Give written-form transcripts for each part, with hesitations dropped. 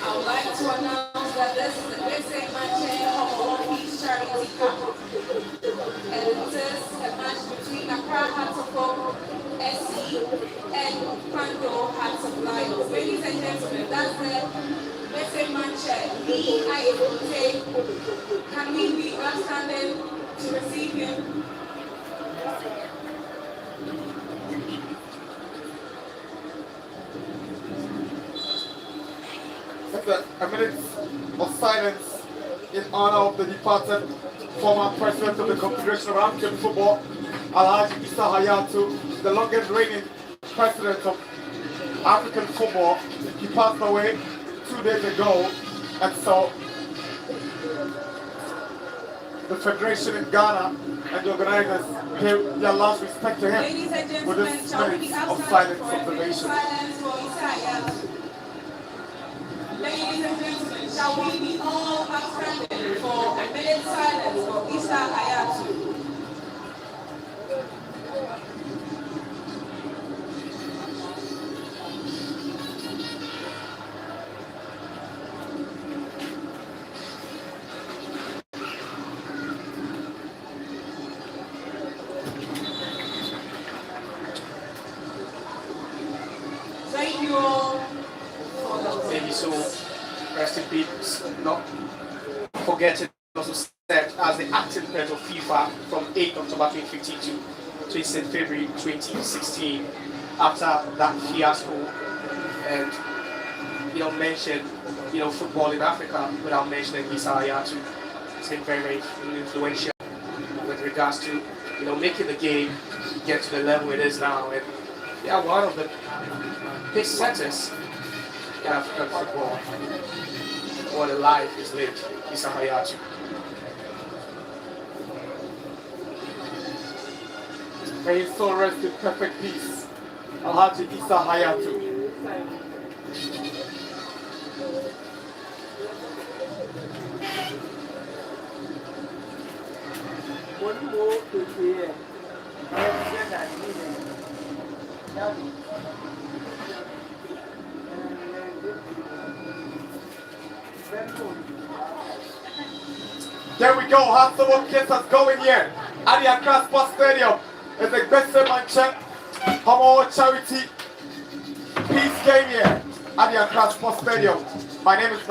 I would like to announce that this is the Basic Match Homowo Peace Charity Cup. And it is a match between Accra Hearts of Oak SC and Pando Hearts of Lions. Ladies and gentlemen, that's the Basic Match. Me, I say, can we be upstanding to receive him? A minute of silence in honor of the departed former president of the Confederation of African Football, Alhaji Issa Hayatu, the longest reigning president of African football. He passed away 2 days ago, and so the Federation in Ghana and the organizers pay their last respect to him with this minute of silence observation. Ladies and gentlemen, shall we be all upstanding for a minute silence for Issa Hayatu? Thank you all. Maybe so, rest in peace, not forgetting also served as the acting president of FIFA from 8 October 2015 to 26 February 2016 after that fiasco. And you don't mention football in Africa without mentioning Issa Hayatu. It's been very, very influential with regards to making the game get to the level it is now. And yeah, one of the big setters in African football. What a life is lived, Issa Hayatu. May his soul rest in perfect peace. Alhaji Issa Hayatu. There we go, Homowo Kids is going here at the Accra Sports Stadium. It's a Basic Match Homowo Charity Peace game here at the Accra Sports Stadium. My name is...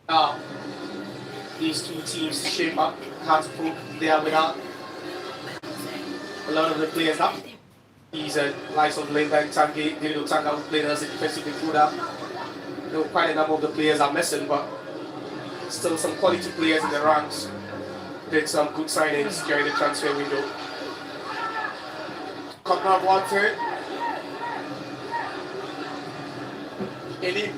Now, these two teams shape up, had to prove they are without a lot of the players up. These likes of Linda and Tangi, Dino Tanga, who played as a defensive midfielder. Quite a number of the players are missing, but still some quality players in the ranks. Did some good signings during the transfer window. Conrad Walter. Any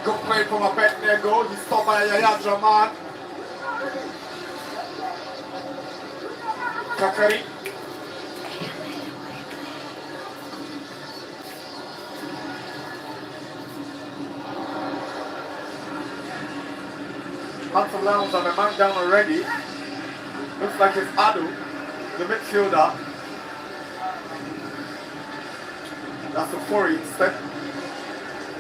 good play from a back there goal. He's stopped by Yaya Draman. Kakari. Handsome Lions have a man down already. Looks like it's Adu, the midfielder. That's a 4 instead.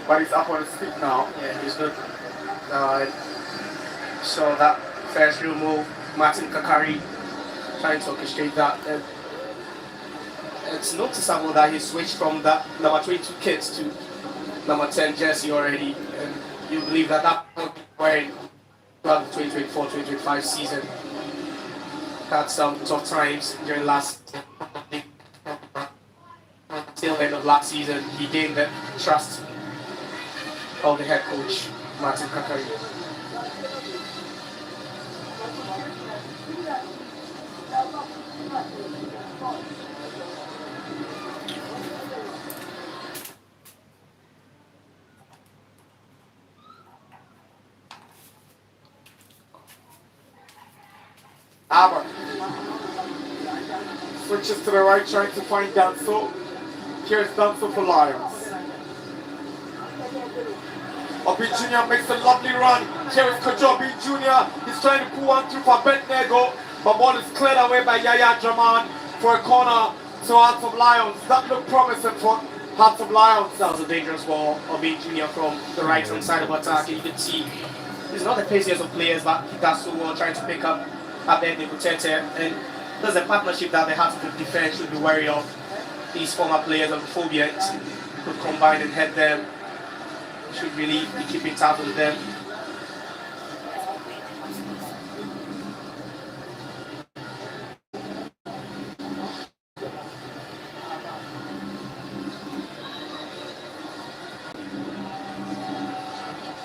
But he's up on his feet now. Yeah, he's good. So that first real move, Martin Kakari trying to orchestrate that. And it's noticeable that he switched from that number 22 kit to number 10 jersey already. And you believe that that will be wearing throughout the 2024-2025 season. Had some tough times during last till end of last season. He gained the trust of the head coach, Martin Kakari. Aber switches to the right, trying to find Danso. Here's Danso for Lions. Obi Jr. makes a lovely run. Here is Kajobi Jr. He's trying to pull one through for Bentnego, but ball is cleared away by Yaya Draman for a corner to Hearts of Lions. That looked promising for Hearts of Lions. That was a dangerous ball. Obi Jr. from the right hand side of attack. You can see he's not the paciest of players, but he does so well trying to pick up Abednego Tete. And there's a partnership that the Hearts of defense should be wary of. These former players of the Phobians could combine and head them. Should really be keeping tabs with them.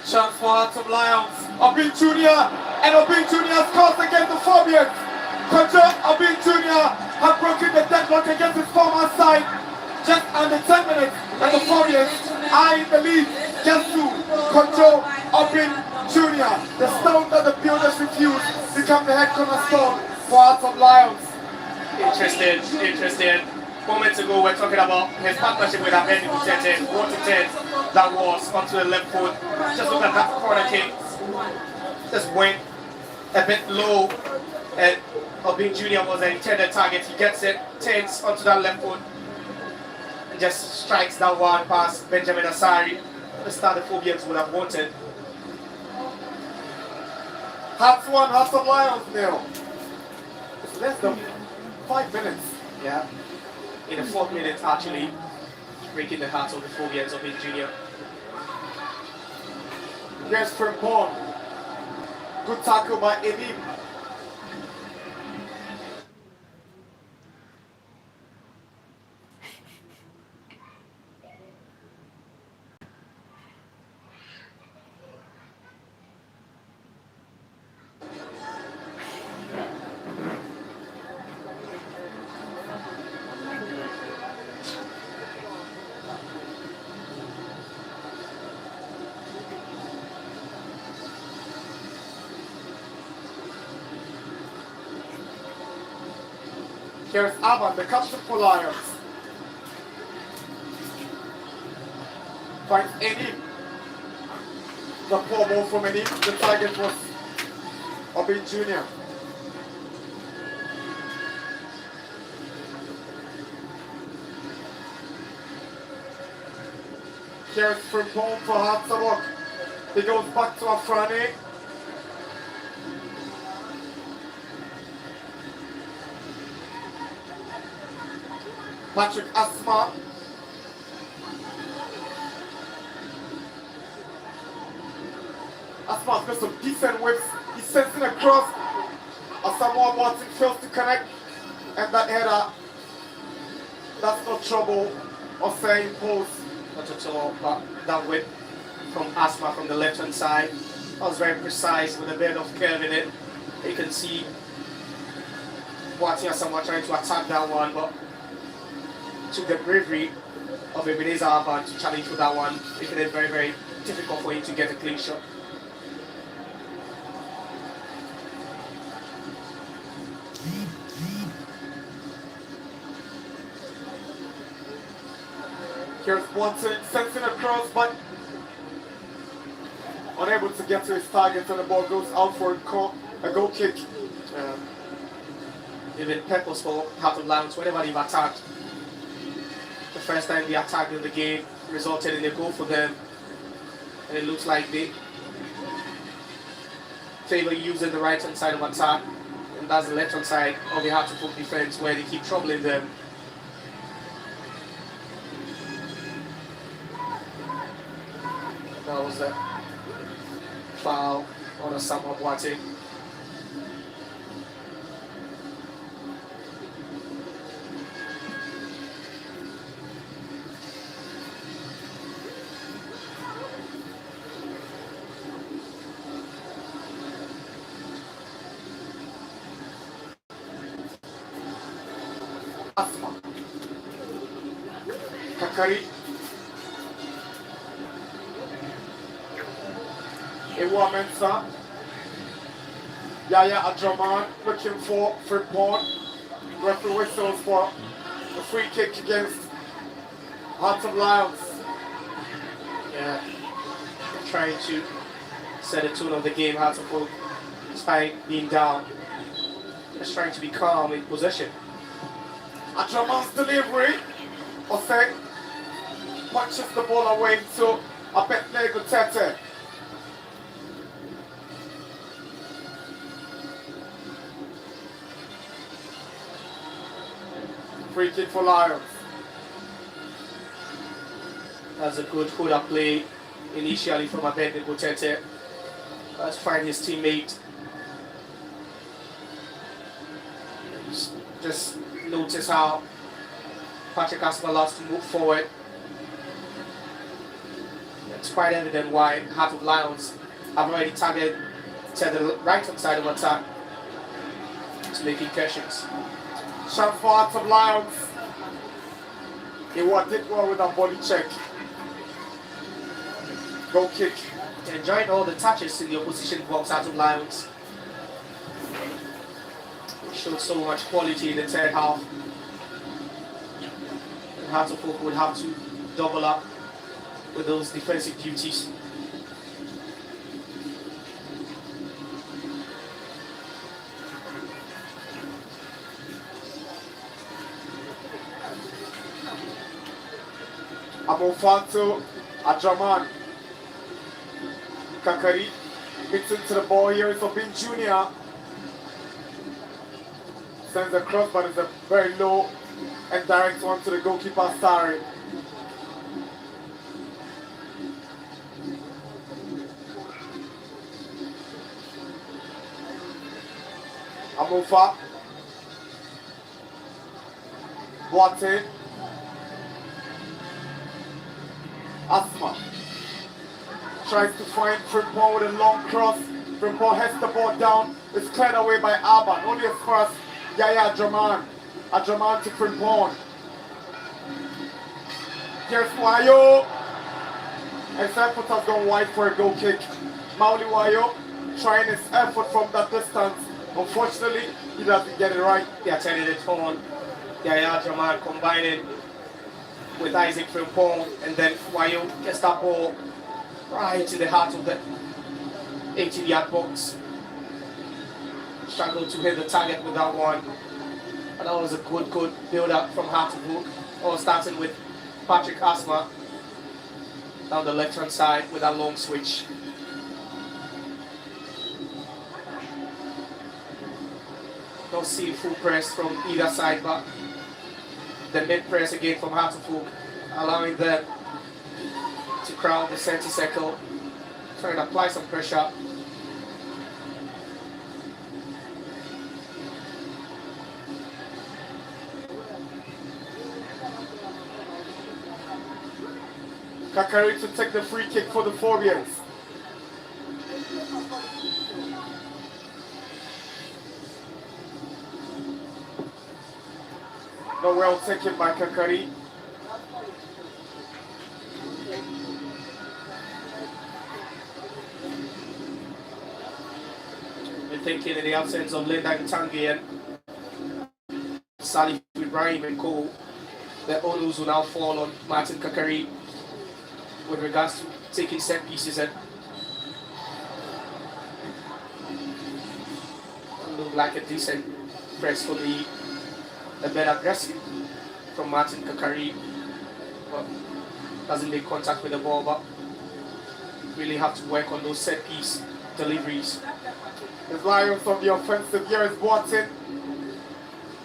Chance for Hearts of Lions. Obin Jr. and Obin Jr. scores against the Phobians. Control Obin Jr. have broken the deadlock against his former side. Just under 10 minutes and the Phobians are in the lead. Just to control Obin Jr. The stone that the builders refused become the head cornerstone for Hearts of Lions. Interesting. Moments ago, we're talking about his partnership with Abednego Tete. What it is that was onto the left foot. Just look at that corner kick. Just went a bit low, and Obin Jr. was the intended target. He gets it, turns onto that left foot, and just strikes that one past Benjamin Asari. The start the Phobians would have wanted. Hearts 1, Hearts of Lions 0. It's less than 5 minutes. Yeah. In the 4th minute, actually breaking the hearts of the Phobians of Junior. Here's Frimpong. Good tackle by Edim. Here's Aban, the captain for Lions. Finds Edim. The poor ball from Edim. The target was Obin Jr. Here's Frimpong for Hatsawak. He goes back to Afrani. Patrick Asma. Asma's got some decent whips. He sends it across. Asamoah Martin fails to connect. And that header, that's no trouble or saying post. Not at all, but that whip from Asma from the left hand side was very precise with a bit of curve in it. You can see Wati Asamoah trying to attack that one, but took the bravery of Ebenezer Aban to challenge for that one, making it very, very difficult for him to get a clean shot. Here's Watson, sends it across, but unable to get to his target, and the ball goes out for a goal kick. Even purposeful Hearts of Lions, whenever they've attacked, the first time they attacked in the game resulted in a goal for them, and it looks like they favor using the right hand side of attack, and that's the left hand side of the Hearts of defense where they keep troubling them. That was a foul on Asamoah Boateng. Asma. Kakari. Ewa Mensah. Yaya Adraman looking for Frimpong. Referee whistles for the free kick against Hearts of Lions. Yeah, trying to set the tone of the game, Hartlepool, despite being down. Just trying to be calm in possession. Adraman's delivery. Ose punches the ball away to Abednego Tete. Free kick for Lions. That's a good Huda play initially from Abednego Tete. Let's find his teammate. Just notice how Patrick Asma loves to move forward. It's quite evident why Heart of Lions have already targeted to the right hand side of attack to make incursions. Shot for Heart of Lions. He did well with a body check. Goal kick. Enjoying all the touches in the opposition box, Heart of Lions. Showed so much quality in the third half. Heart of Oak would have to double up with those defensive duties. Amofanto Adraman. Kakari hits into the ball here. It's Obin Jr. Sends a cross, but it's a very low and direct one to the goalkeeper, Sari. Amofa. Boateng. Asma. Tries to find Frimpong with a long cross. Frimpong heads the ball down. It's cleared away by Alban. Only as far as Yaya Adraman. Adraman to Frimpong. Here's Wayo. His effort has gone wide for a goal kick. Mauli Wayo trying his effort from that distance. Unfortunately, he doesn't get it right. They are turning it on. Yaya Adraman combining with Isaac Frimpong, and then Wayo gets that ball right to the heart of the 18-yard box. Struggled to hit the target with that one. And that was a good build-up from Hartlepool. All starting with Patrick Asma down the left-hand side with that long switch. Not seeing full press from either side, but the mid-press again from Hartlepool, allowing them to crowd the center circle, trying to apply some pressure. Kakari to take the free kick for the Fobians. No, well taken by Kakari. We're thinking in the absence of Linda Ntangi and Salif Ibrahim and Cole, the onus will now fall on Martin Kakari with regards to taking set pieces and look like a decent press for the better aggressive from Martin Kakari, but doesn't make contact with the ball, but really have to work on those set piece deliveries. The Lions on the offensive here is Boateng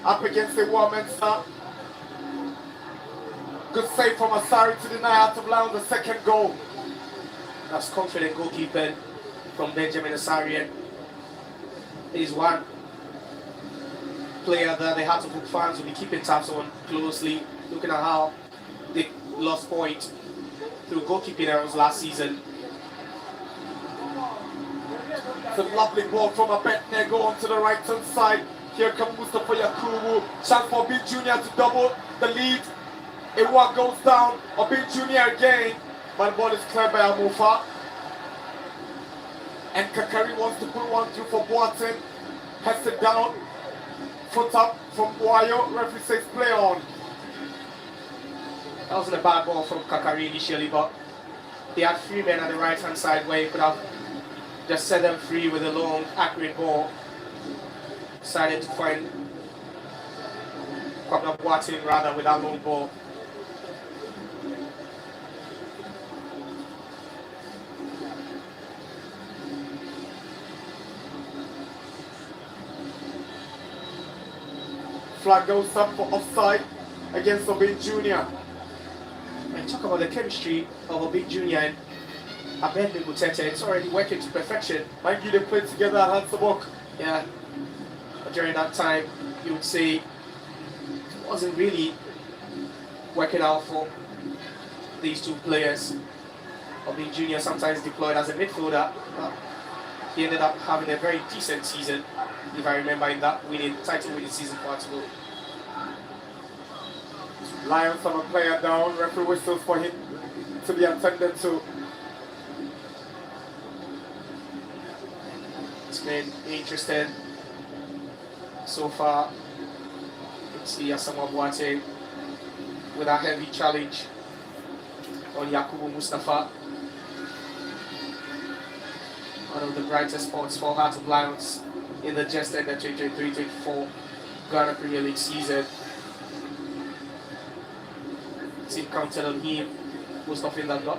up against the Warminster. Good save from Asari to deny Heart of Lions the second goal. That's confident goalkeeping from Benjamin Asari. He's one player that the Hartlepool fans will be keeping tabs on closely, looking at how they lost point through goalkeeping errors last season. It's a lovely ball from Abednego onto the right hand side. Here comes Mustafa Yakubu. Chance for Obin Jr. to double the lead. Iwa goes down. Obin Jr. again. But the ball is cleared by Amofa. And Kakari wants to put one through for Boateng. Heads it down. Foot up from Wayo. Referee says play on. That wasn't a bad ball from Kakari initially, but He had 3 men on the right hand side where he could have just set them free with a long, accurate ball. Decided to find Kwabena Boateng rather with that long ball. Flag goes up for offside against Obin Jr. And talk about the chemistry of Obin Jr. and Abednego Gutete. It's already working to perfection. Mind you, they played together at Hansabok. Yeah. But during that time, you would say it wasn't really working out for these two players. Obin Jr. sometimes deployed as a midfielder. He ended up having a very decent season, if I remember, in that title-winning season for Portugal. Lions have a player down. Referee whistles for him to be attended to. It's been interesting so far. You can see Asamoah Boateng with a heavy challenge on Yakubu Mustafa. One of the brightest spots for Heart of Lions in the just ended 2023-24 Ghana Premier League season. Team counted on him most often than not.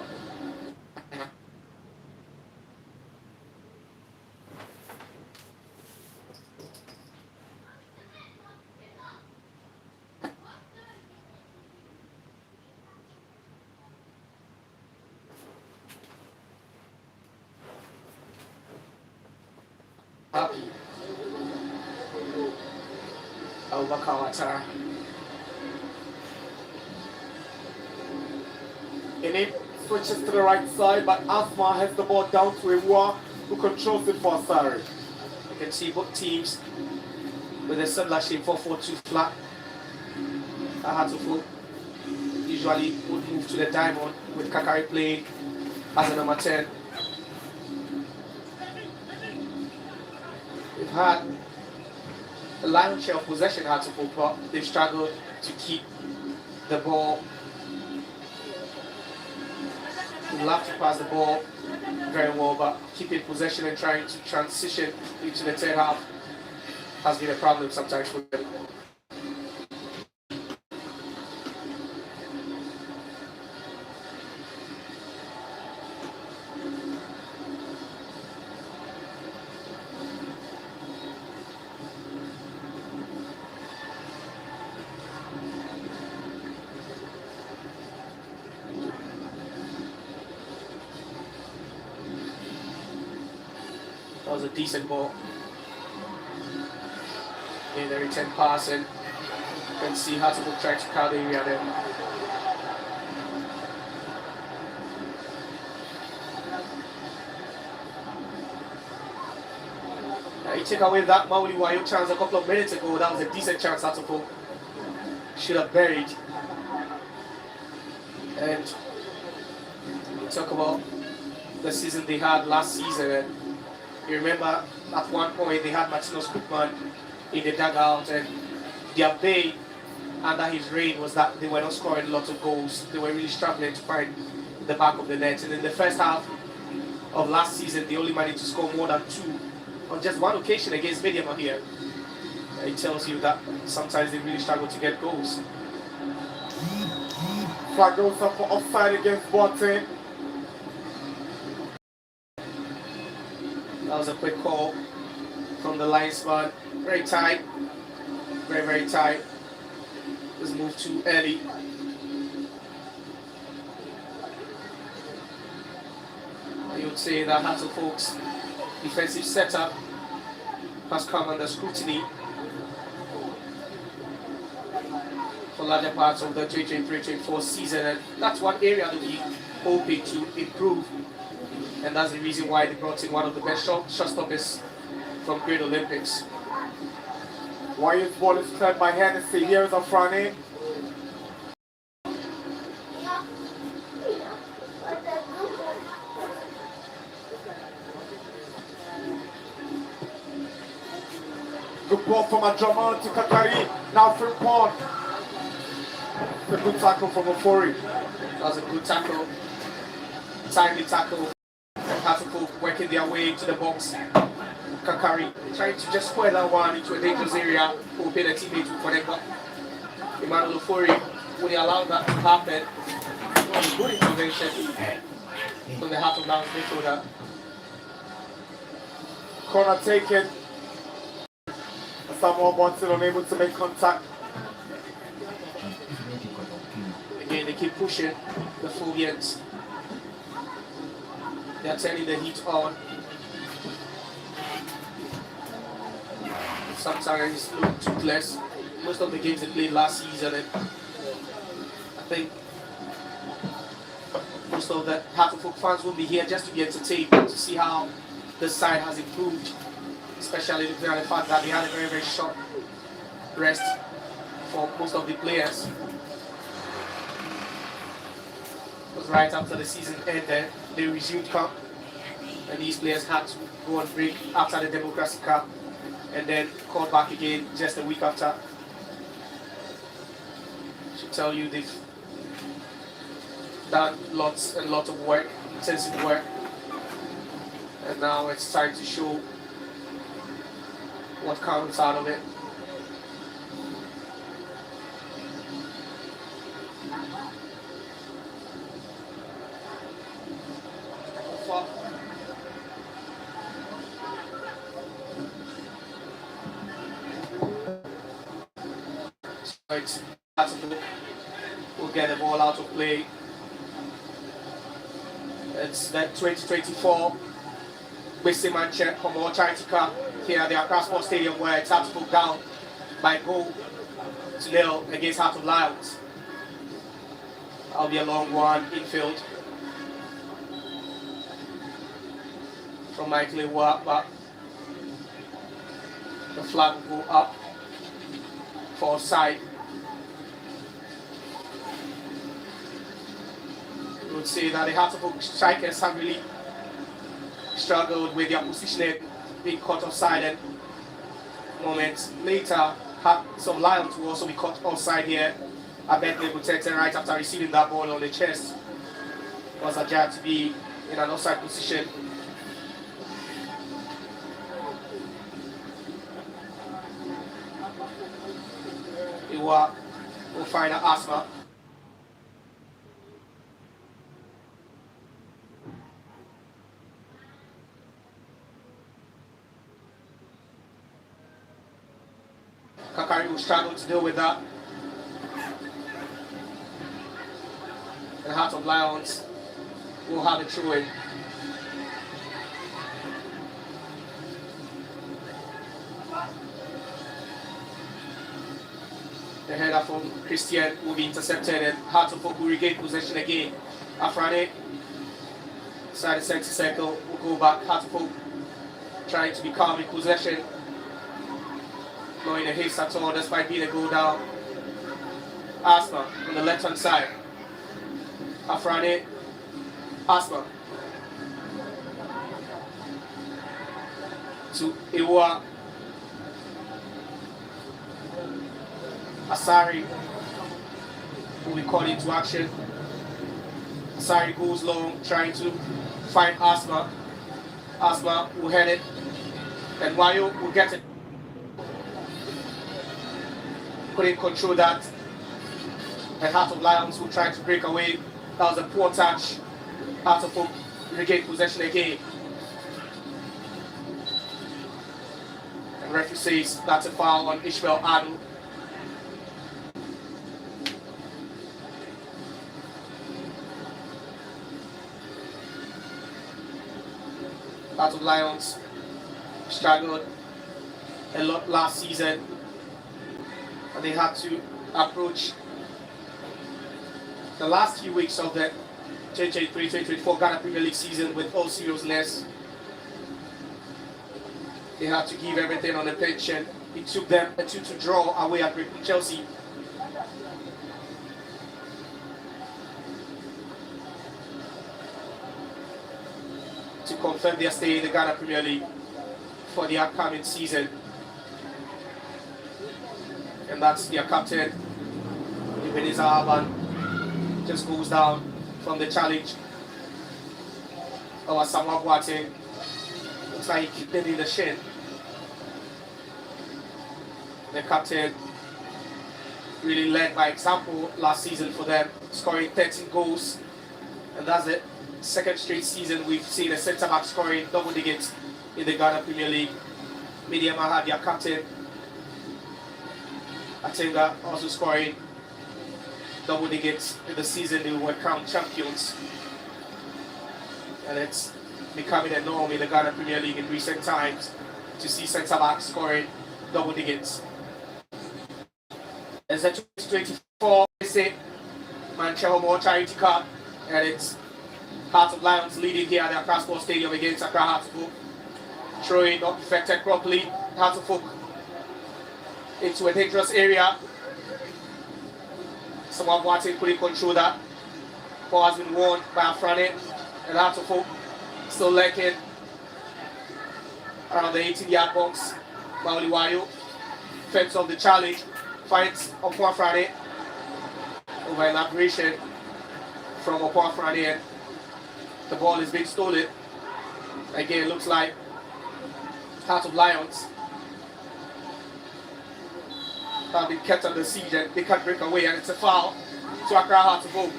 Abubakar. In it, switches to the right side, but Asma has the ball down to Ewa, who controls it for Asari. You can see both teams with a similar shape 4-4-2 flat. Ahatufo usually would move to the diamond with Kakari playing as a number 10. We've had a lion's share of possession Ahatufo, but they've struggled to keep the ball. They love to pass the ball very well, but keeping possession and trying to transition into the third half has been a problem sometimes for them. That was a decent ball. In the return pass, and you can see Hatfield trying to crowd the area there. You take away that Mauli Wayo chance a couple of minutes ago, that was a decent chance Hatfield should have buried. And we talk about the season they had last season, and you remember at one point they had Martinos Cookman in the dugout, and their bay under his reign was that they were not scoring lots of goals. They were really struggling to find the back of the net. And in the first half of last season, they only managed to score more than 2 on just one occasion against Mediama here. It tells you that sometimes they really struggle to get goals. Flag goes up for offside against Boateng. That was a quick call from the linesman. Very tight. Very, very tight. This move too early. You would say that Hassel Folks' defensive setup has come under scrutiny for larger parts of the 2023-24 season, and that's one area that we hoping to improve. And that's the reason why they brought in one of the best shot stoppers from Great Olympics. Wyatt's ball is cleared by Hennessy. Here's a front. Good ball from Adraman to Kakari. Now Frimpong. A good tackle from Ofori. That was a good tackle. timely tackle. Hatfield working their way into the box. Kakari trying to just square that one into a dangerous area, hoping a teammate will connect, but Emmanuel Ofori would allow that to happen. Good intervention from the Heart of Lions midfielder. Corner taken. Samuel Bonson unable to make contact. Again, they keep pushing the Fulvians. They are turning the heat on. Sometimes look toothless. Most of the games they played last season, and I think most of the Hartlepool fans will be here just to be entertained, to see how the side has improved, especially looking at the fact that they had a very, very short rest for most of the players. It was right after the season ended, they resumed camp, and these players had to go on break after the Democracy Cup, and then called back again just a week after. Should tell you they've done lots and lots of work, intensive work, and now it's time to show what comes out of it. We'll get the ball out of play. It's the 2024 Westmanchester Homowo Charity Cup here at the Accra Sports Stadium, where it's had to go down by goal to nil against Heart of Lions. That'll be a long one infield from Michael Ewa, but the flag will go up for offside. I would say that the Hartlepool strikers have really struggled with their positioning, being caught offside, and moments later, some Lions will also be caught offside here. I bet they protected right after receiving that ball on the chest. Was adjudged to be in an offside position. Will find an Asma. Kakari will struggle to deal with that. And Heart of Lions will have a throw in. The header from Christian will be intercepted, and Hartlepool will regain possession again. Afrane, inside the center circle, will go back. Hartlepool trying to be calm in possession. Not in a haste at all, despite being a goal down. Asma on the left hand side. Afrane, Asma. To Ewa. Asari will be called into action. Asari goes long, trying to find Asma. Asma will head it, and Wayo will get it. Couldn't control that, and Heart of Lions will try to break away. That was a poor touch. Heart of regain possession again. And referee says that's a foul on Ishmael Adu. Heart of Lions struggled a lot last season, and they had to approach the last few weeks of the 2023-2024 Ghana Premier League season with all seriousness. They had to give everything on the pitch, and it took them a 2-2 draw away at Chelsea. To confirm their stay in the Ghana Premier League for the upcoming season. And that's their captain, Ebenezer Alban, just goes down from the challenge. Our Samoa Boateng looks like he kicked it in the shin. The captain really led by example last season for them, scoring 13 goals. And that's the second straight season we've seen a centre-back scoring double digits in the Ghana Premier League. Mediama had their captain, Atenga, also scoring double digits in the season they were crowned champions. And it's becoming a norm in the Ghana Premier League in recent times to see centre-backs scoring double digits. It's a 2024 Manchester Homowo Charity Cup, and it's Heart of Lions leading here at the Accra Sports Stadium against Accra Heartfolk. Throwing not perfected properly. Heartfolk into a dangerous area. Someone wanting couldn't control that. Ball has been won by Afrani, and Heartfolk still lurking around the 18-yard box. Mauliwayo fends off the challenge. Finds Opo Afrani over elaboration from Opo Afrani, and the ball is being stolen. Again, looks like Heart of Lions have been kept under siege and they can't break away, and it's a foul to Accra Heartfolk.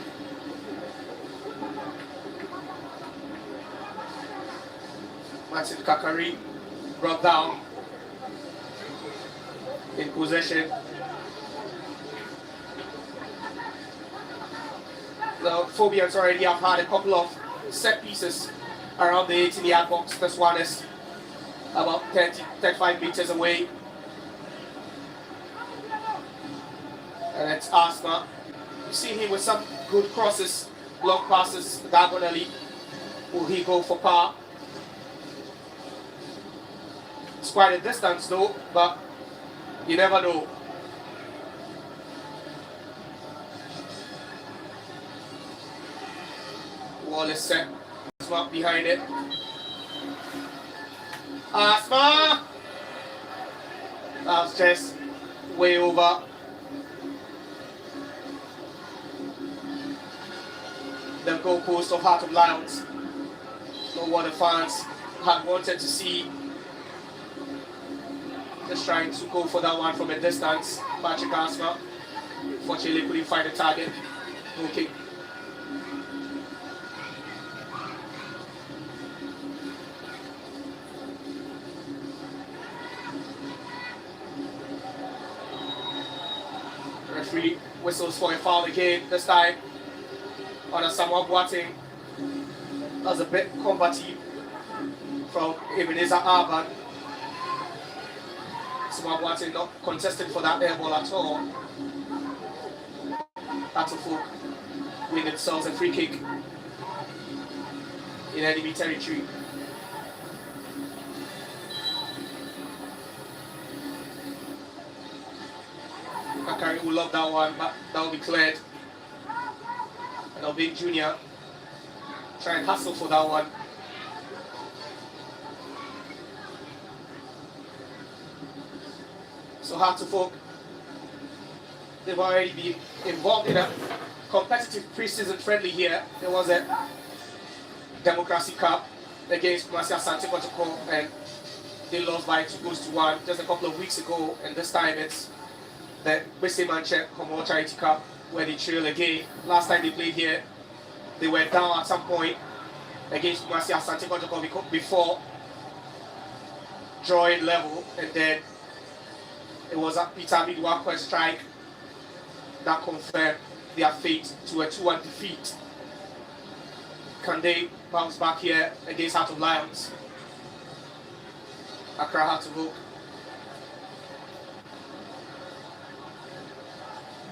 Martin Kakari brought down in possession. The Phobians already have had a couple of set pieces around the 18-yard box. This one is about 35 meters away. And it's Asma. You see him with some good crosses, long passes diagonally. Will he go for power? It's quite a distance though, but you never know. Wall is set. Asma behind it. Asma! That's just way over. The goalpost of Heart of Lions. Not what the fans had wanted to see. Just trying to go for that one from a distance. Patrick Asma, fortunately, couldn't find the target. No kick. Referee whistles for a foul again, this time on a Samoa Boateng. That was a bit combative from Ebenezer Arban. Samoa Boateng not contested for that air ball at all. Heartfolk win themselves a free kick in enemy territory. Kakari will love that one, but that will be cleared. And Obing Jr. try and hustle for that one. So Heartfolk, they've already been involved in a competitive pre-season friendly here. There was a Democracy Cup against Kumasi Asante Kotoko, and they lost by 2-1 just a couple of weeks ago, and this time it's the Bese Manche Homowo Charity Cup where they trail again. Last time they played here, they were down at some point against Kumasi Asante Kotoko before drawing level, and then it was a Peter Midwakwe strike that confirmed their fate to a 2-1 defeat. Can they bounce back here against Heart of Lions? Accra Heartfolk.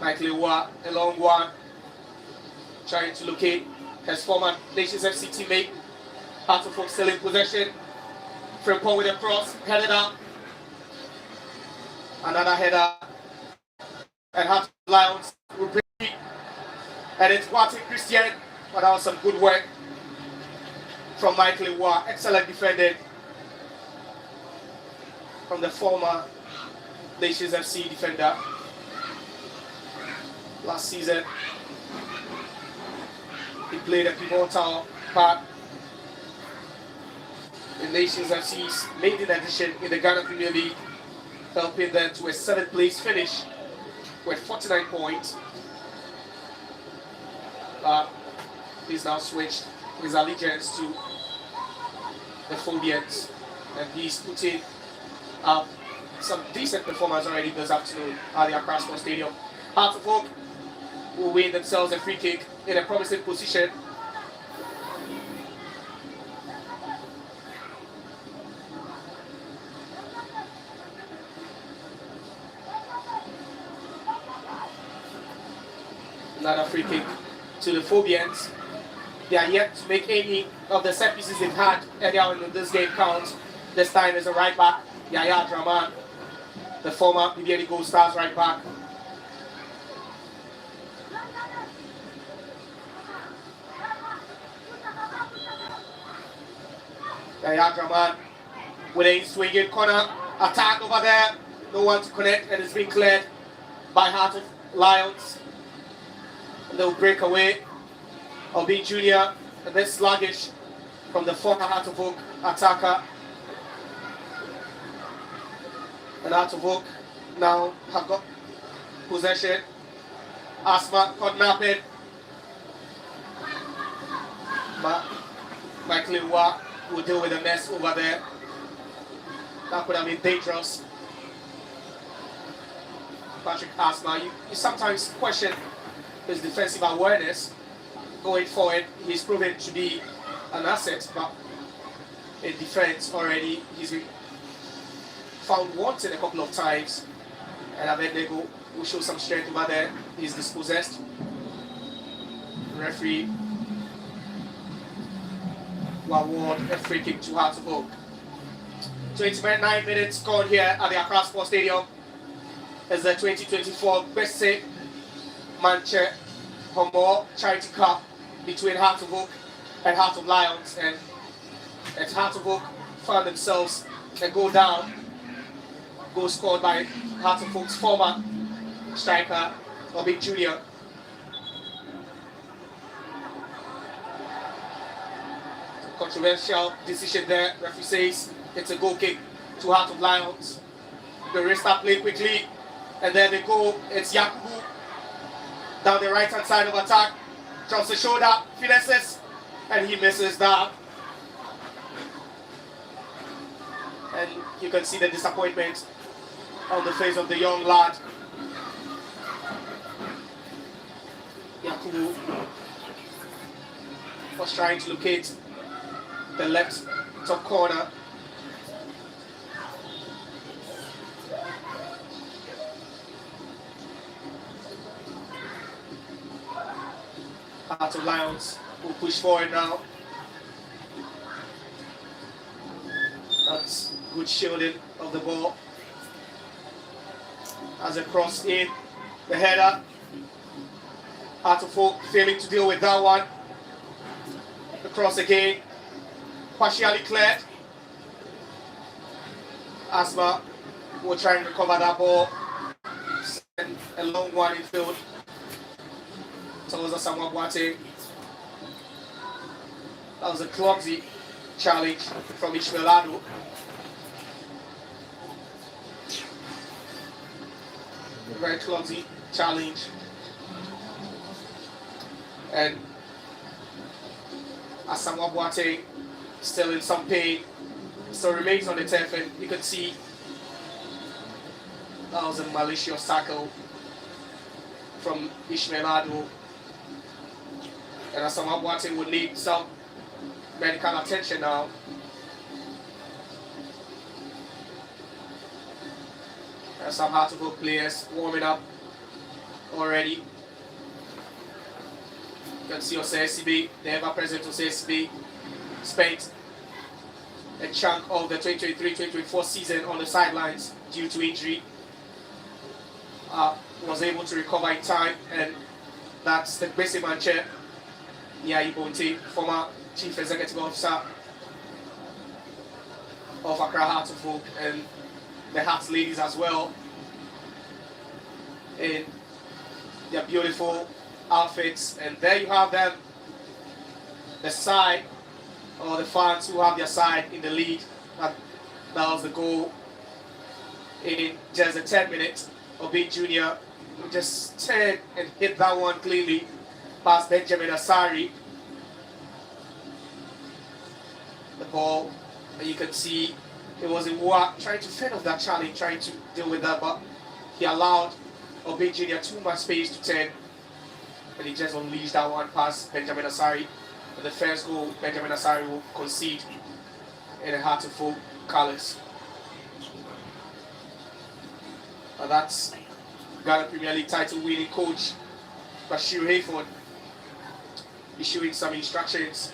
Mike Lewa, a long one, trying to locate his former Nations FC teammate. Heartfolk still in possession. Frimpong with a cross, headed out. Another header, and Heart of Lions will bring it. And it's Boateng Christian, but that was some good work from Michael Lewa. Excellent defending from the former Nations FC defender. Last season, he played a pivotal part the Nations FC's maiden edition in the Ghana Premier League, helping them to a 7th place finish with 49 points. He's now switched his allegiance to the Phobians, and he's putting up some decent performance already this afternoon at the Accra Sports Stadium. Heart of Oak will win themselves a free kick in a promising position. Another free kick to the Phobians. They are yet to make any of the set pieces they've had earlier on in this game count. This time is a right back, Yaya Draman, the former BBL Gold Stars right back. Yaya Draman with a swinging corner attack over there. No one to connect, and it's been cleared by Heart of Lions. And they'll break away. Obi Jr. a bit sluggish from the former Heart of Oak attacker. And Heart of Oak now have got possession. Asma caught napping. Michael Iwa will deal with the mess over there. That could have been dangerous. Patrick Asma, you sometimes question his defensive awareness. Going forward, he's proven to be an asset, but in defense already, he's been found wanting a couple of times. And Abednego will show some strength over there. He's dispossessed. Referee will award a free kick to Heart of Oak. 29 minutes gone here at the Accra Sports Stadium as the 2024 Bese Manche Homowo Charity Cup between Heart of Oak and Heart of Lions, and as Heart of Oak found themselves a goal down, goal scored by Heart of Oak's former striker, Obi Jr. Controversial decision there. Referee says it's a goal kick to Heart of Lions. The restart play quickly, and then they go. It's Yakubu down the right hand side of attack. Drops the shoulder, finesses, and he misses that. And you can see the disappointment on the face of the young lad. Yakubu was trying to locate the left top corner. Heart of Lions will push forward now. That's good shielding of the ball. As a cross in, the header. Heart of Oak failing to deal with that one. The cross again, partially cleared. Asma will try and recover that ball. Send a long one in field towards Asamoah Boateng. That was a clumsy challenge from Ishmael Ado. A very clumsy challenge. And Asamoah Boateng still in some pain, still remains on the turf, and you can see that was a malicious tackle from Ishmael Ado. And Asamoah Boateng would need some medical attention now. There's some Heart of Oak players warming up already. You can see OSESB, the ever-present OSESB, spent a chunk of the 2023-2024 season on the sidelines due to injury. Was able to recover in time, and that's the Bese Manche Bonte, former Chief Executive Officer of Accra Heart of Oak, and the Hearts ladies as well, in their beautiful outfits. And there you have them, the side or the fans who have their side in the lead. That was the goal in just the 10 minutes. Obey Jr. just turned and hit that one cleanly past Benjamin Asari. The ball, and you can see it was Iwoa trying to fend off that challenge, trying to deal with that, but he allowed Obey Jr. too much space to turn, and he just unleashed that one past Benjamin Asari. And the first goal Benjamin Asari will concede in a heart-to-full colours. And that's Ghana Premier League title winning coach Bashir Hayford issuing some instructions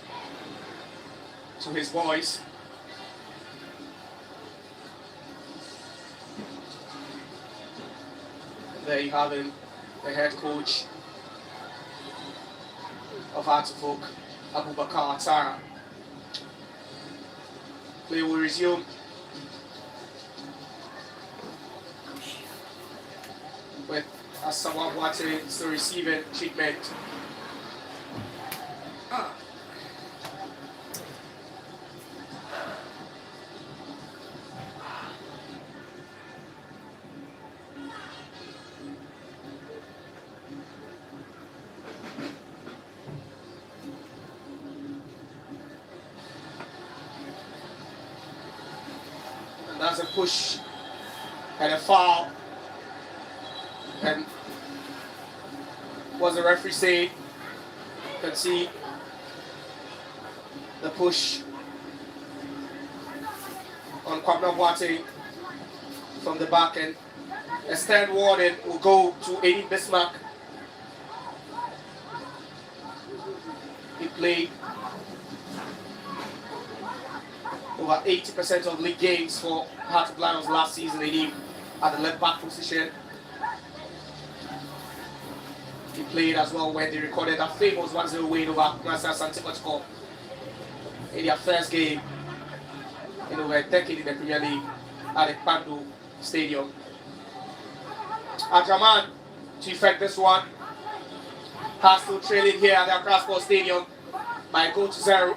to his boys. And there you have him, the head coach of Hartlepool, Abubakar Atara. Play will resume. With Asamoah Boateng still receiving treatment. And that's a push and a foul. And what the referee saying? You can see the push on Kwabena Boateng from the back, and a stand warning will go to Eddie Bismarck. He played over 80% of league games for Hearts of Lions last season, Eddie at the left back position. He played as well when they recorded that famous 1-0 win over Marcel Santiago in their first game in over a decade in the Premier League at the Pandu Stadium. Adraman to effect this one. Has still trailing here at the Accra Sports Stadium by a goal to 0.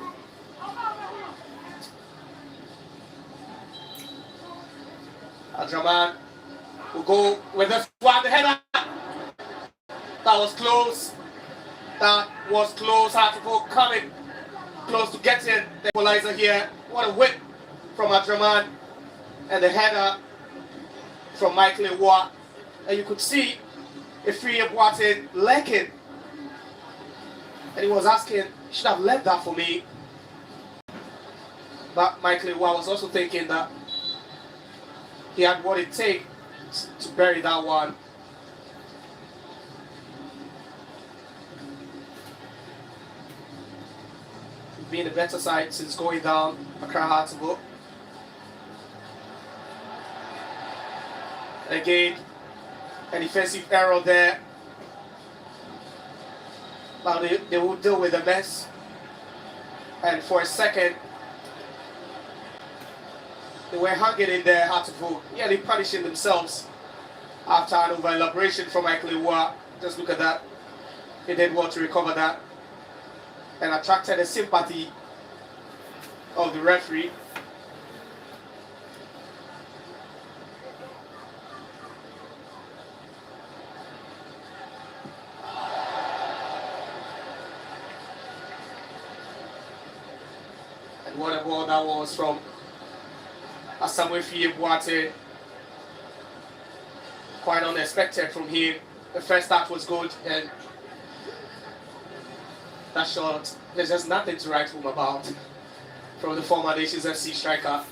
Adraman will go with this one, the header. That was close. That was close. Had to go coming close to getting the equalizer here. What a whip from Adraman. And the header from Michael Iwoa. And you could see Ifeanyi Boateng lacking. And he was asking, you should have left that for me. But Michael Iwoa was also thinking that he had what it takes to bury that one. Being the better side since going down, Accra Hartlepool. Again, a defensive error there. Now they will deal with the mess. And for a second, they were hanging in there, Hartlepool. Yeah, they're punishing themselves after an over elaboration from Michael Iwoa. Just look at that. He did well to recover that and attracted the sympathy of the referee. And what a ball that was from Ifeanyi Boateng. Quite unexpected from him. The first start was good, and that shot, there's just nothing to write home about from the former Nations FC striker.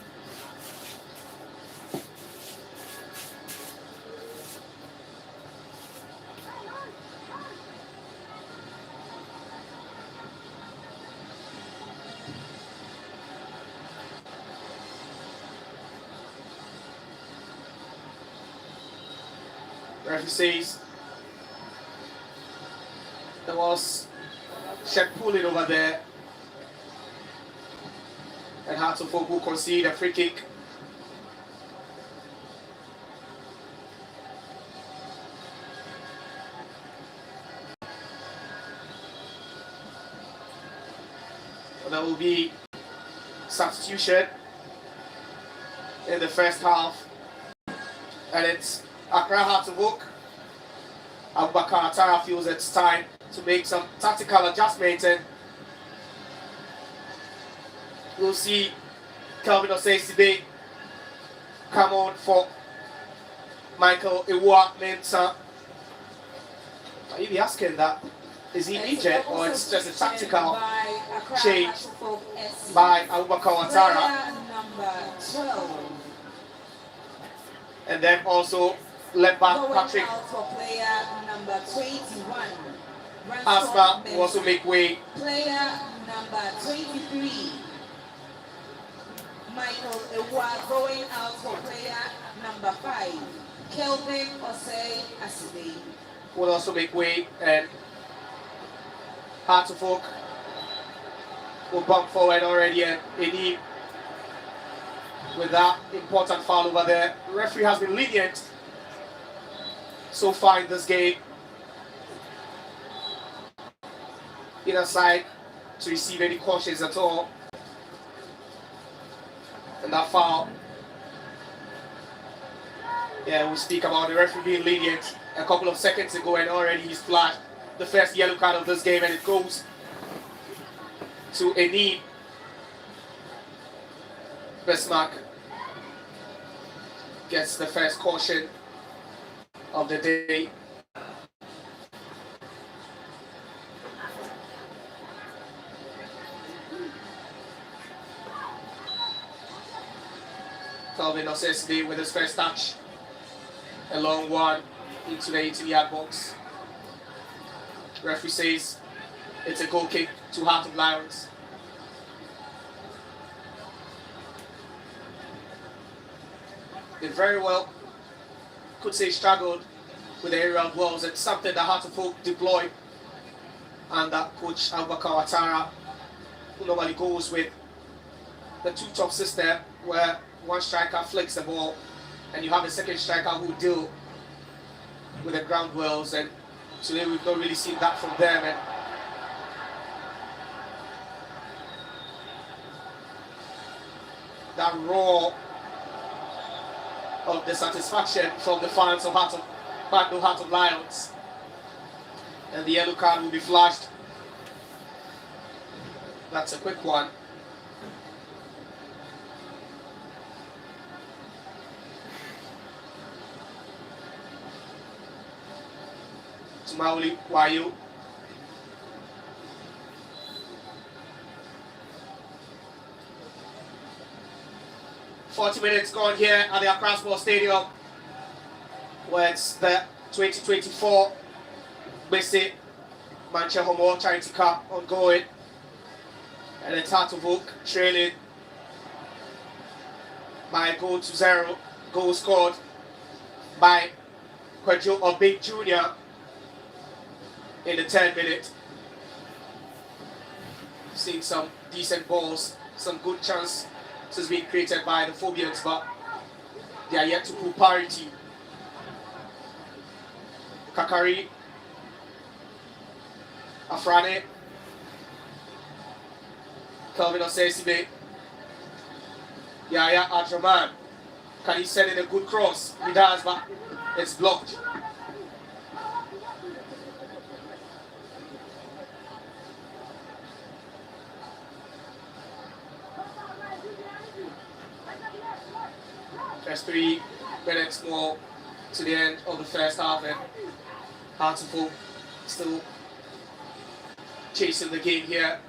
Referee says there was shed pulling over there, and Hartlepool will concede a free kick. So that will be substitution in the first half. And it's Accra Hearts of Oak. Abubakar Atara feels it's time to make some tactical adjustments, and we'll see Kelvin Osei come on for Michael Iwa Mensah. Are you asking that? Is he injured or it's just a tactical change by Abubakar Atara? Number 12. And then also left back Going Patrick out for player number 21. Asma will also make way. Player number 23. Michael Ewa going out for player number 5. Kelvin Osei Asibe Will also make way, and Hearts of Oak will bump forward already, and Eni with that important foul over there. The referee has been lenient so far in this game. Either side to receive any cautions at all. And that foul, yeah, we speak about the referee being lenient a couple of seconds ago, and already he's flashed the first yellow card of this game, and it goes to Eni Bismarck. Gets the first caution of the day. Calvin Osei with his first touch. A long one into the 18-yard box. Referee says it's a goal kick to Heart of Lions. They very well could say struggled with the aerial balls. It's something that Heart of Oak deploy under coach Abubakar Atara, who normally goes with the two-top system where one striker flicks the ball and you have a second striker who deal with the ground wells, and today we've not really seen that from them. And that roar of the satisfaction from the fans of Heart of Lions, and the yellow card will be flashed. That's a quick one. To Mauli Wayu. Minutes gone here at the Accra Sports Stadium, where it's the 2024 Basic Manchester Homowo Charity Cup ongoing, and it's Heart of Oak trailing by a goal to 0. Goal scored by Kwadwo Obik Jr. in the 10th minute. Seeing some decent balls, some good chances being created by the Phobians, but they are yet to pull parity. Kakari, Afrane, Kelvin Osei, Yaya Adraman. Can he send in a good cross? He does, but it's blocked. There's 3 minutes more to the end of the first half, and Hearts of Oak still chasing the game here.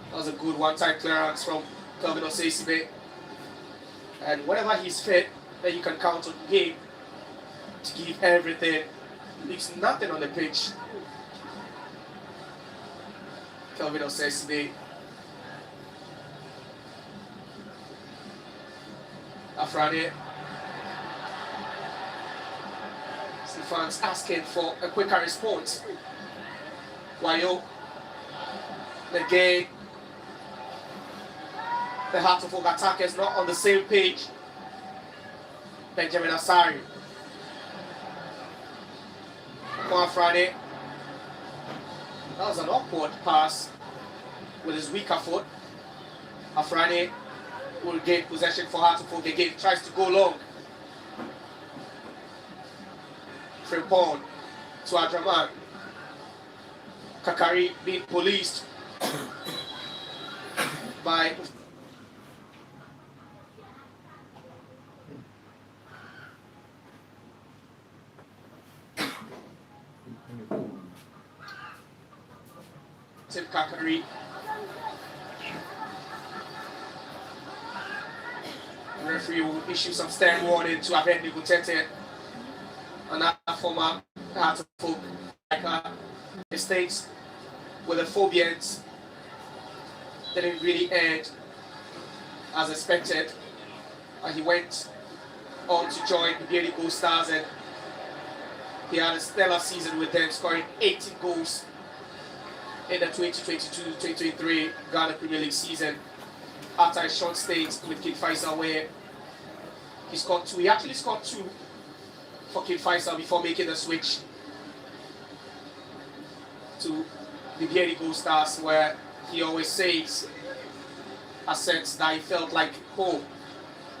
That was a good one-time clearance from Kelvin Osei, and whenever he's fit, then you can count on the game to give everything. Leaves nothing on the pitch. Kelvin Osei, Afrade. Fans asking for a quicker response. Wayo, again, the Heart of Oak attackers not on the same page. Benjamin Asari. Juan Friday. That was an awkward pass with his weaker foot. Afrani will gain possession for Hartlepool again. Tries to go long. Frimpong to Adraman. Kakari being policed by Tim Kakari. The referee will issue some stern warning to Abedi Gutete, another former Hartlepool striker. It states with the Phobians didn't really end as expected. He went on to join the Beauty Gold Stars, and he had a stellar season with them, scoring 18 goals in the 2022-2023 Ghana Premier League season after a short stay with King Faisal where he scored 2. He actually scored 2 for King Faisal before making the switch to the Beauty Gold Stars, where he always says a sense that he felt like home.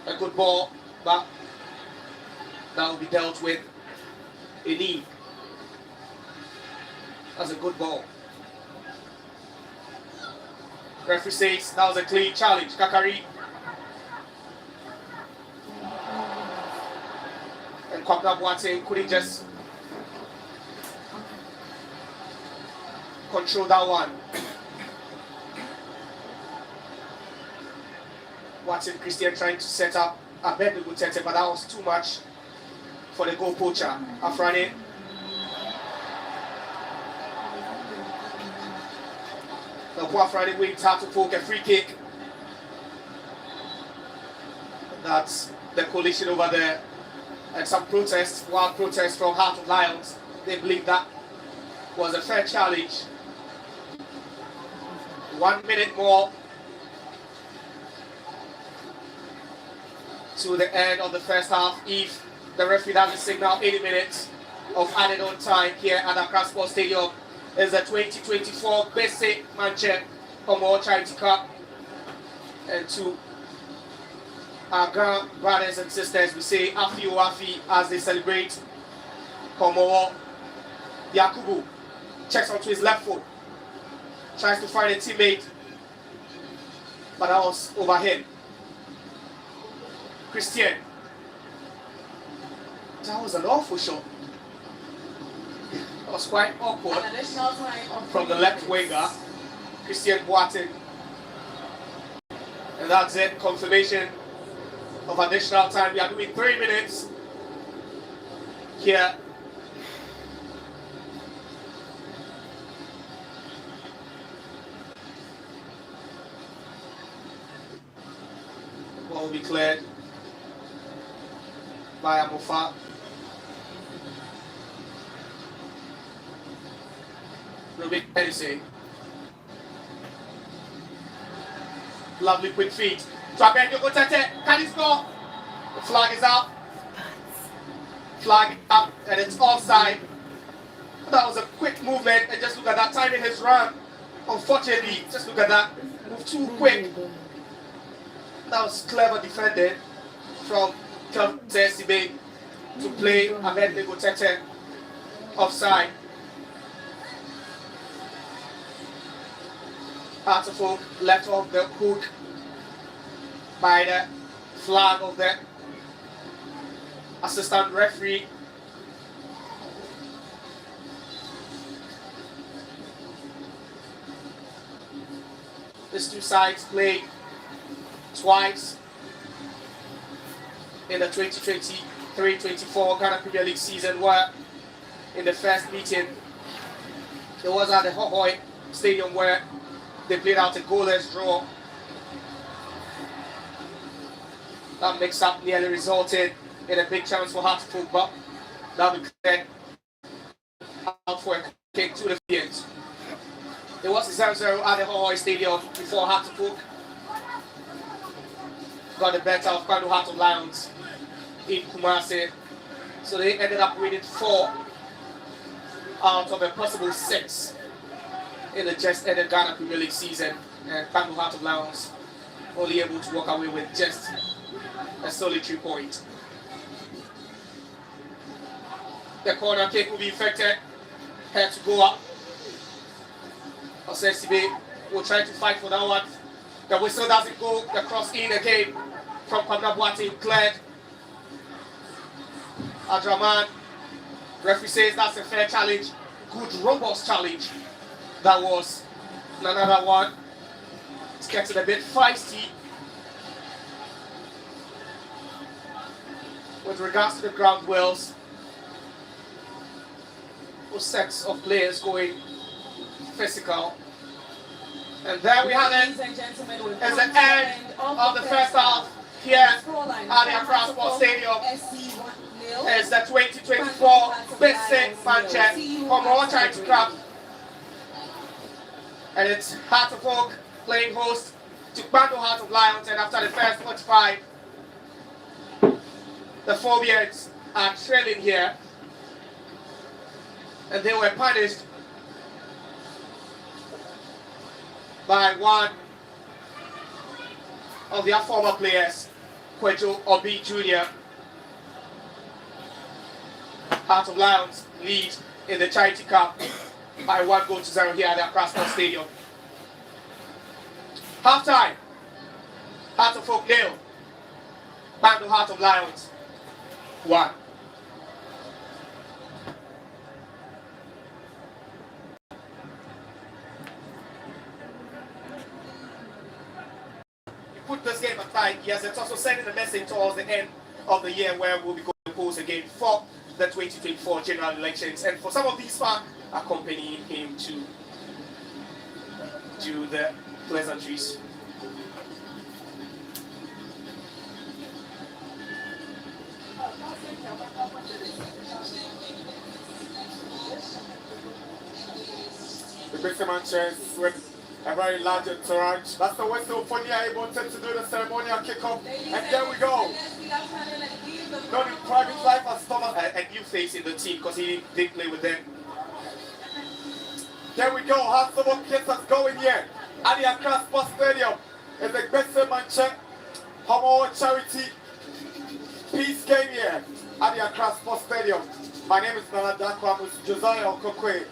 A good ball, but that will be dealt with in knee. That's a good ball. Referee says that was a clean challenge. Kakari and Kwabna Boateng couldn't just control that one. Watson Christian trying to set up a bed with Gutete, but that was too much for the goal poacher. Afrani. The Afrani wins hard to poke a free kick. That's the coalition over there. And some protests, wild protests from Heart of Lions. They believe that was a fair challenge. 1 minute more to the end of the first half. If the referee doesn't signal 80 minutes of added on time here at Accra Sports Stadium, is the 2024 Basic Manche Homowo Charity Cup. And to our Ghana brothers and sisters, we say Afi Oafi as they celebrate Homowo. Yakubu checks onto his left foot, tries to find a teammate, but that was overhead. Christian. That was an awful shot. That was quite awkward from the left winger, Christian Boateng. And that's it, confirmation of additional time. We are doing 3 minutes here. Ball will be cleared by Amofa. Ruben Hennessy. Lovely quick feet. Can he score? The flag is out. Flag up, and it's offside. That was a quick movement, and just look at that time in his run. Unfortunately, just look at that. Move too quick. That was clever defended from Sibe to play Ahmed Legotete offside. Hartlepool left off the hook by the flag of the assistant referee. These two sides played twice in the 2023-24 Ghana Premier League season, where in the first meeting it was at the Homowo Stadium where they played out a goalless draw. That mix-up nearly resulted in a big chance for Hartlepool, but that will be cleared out for a kick to the field. It was 0-0 at the Homowo Stadium before Hartlepool got the better of Kwando Heart of Lions in Kumasi. So they ended up winning 4 out of a possible 6 in the just ended Ghana Premier League season. And Kwando Heart of Lions only able to walk away with just a solitary point. The corner kick will be effected. Had to go up. Osesibe will try to fight for that one. The whistle doesn't go. The cross in again from Kwabena Boateng, cleared. Adraman, referee says that's a fair challenge. Good, robust challenge. That was another one. It's getting a bit feisty. With regards to the ground wheels, sets of players going physical. And there we have it. It's the end of the first half here at the Accra Sports Stadium. It's the 2024 Basic Manchester Homowo Charity Club. And it's Heart of Oak playing host to Bando Heart of Lions. And after the first 45, the Phobians are trailing here. And they were punished by one of their former players, Kwejo Obi Jr. Heart of Lions lead in the Charity Cup by 1-0 here at the Accra Sports Stadium. Half time, Heart of Oak 0, Bando Heart of Lions 1. Put this game aside, yes, it's also sending a message towards the end of the year where we'll be going to polls again for the 2024 general elections, and for some of these fans accompanying him to do the pleasantries. The Basic Manchester with a very large entourage. That's the whistle for Nia wanted to do the ceremonial kickoff. And there we go. Not in private life as Thomas. A new face in the team because he did play with them. There we go. Hearts of Oak kids that's going here at the Accra Sports Stadium. It's the Basic Manchester Homowo Charity Peace Game here at the Accra Sports Stadium. My name is Nana Dakwa with Josiah Okokwe.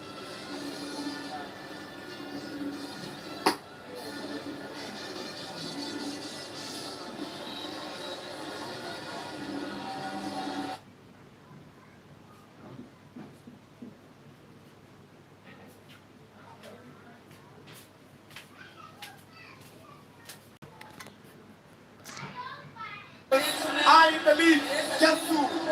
I believe Jesu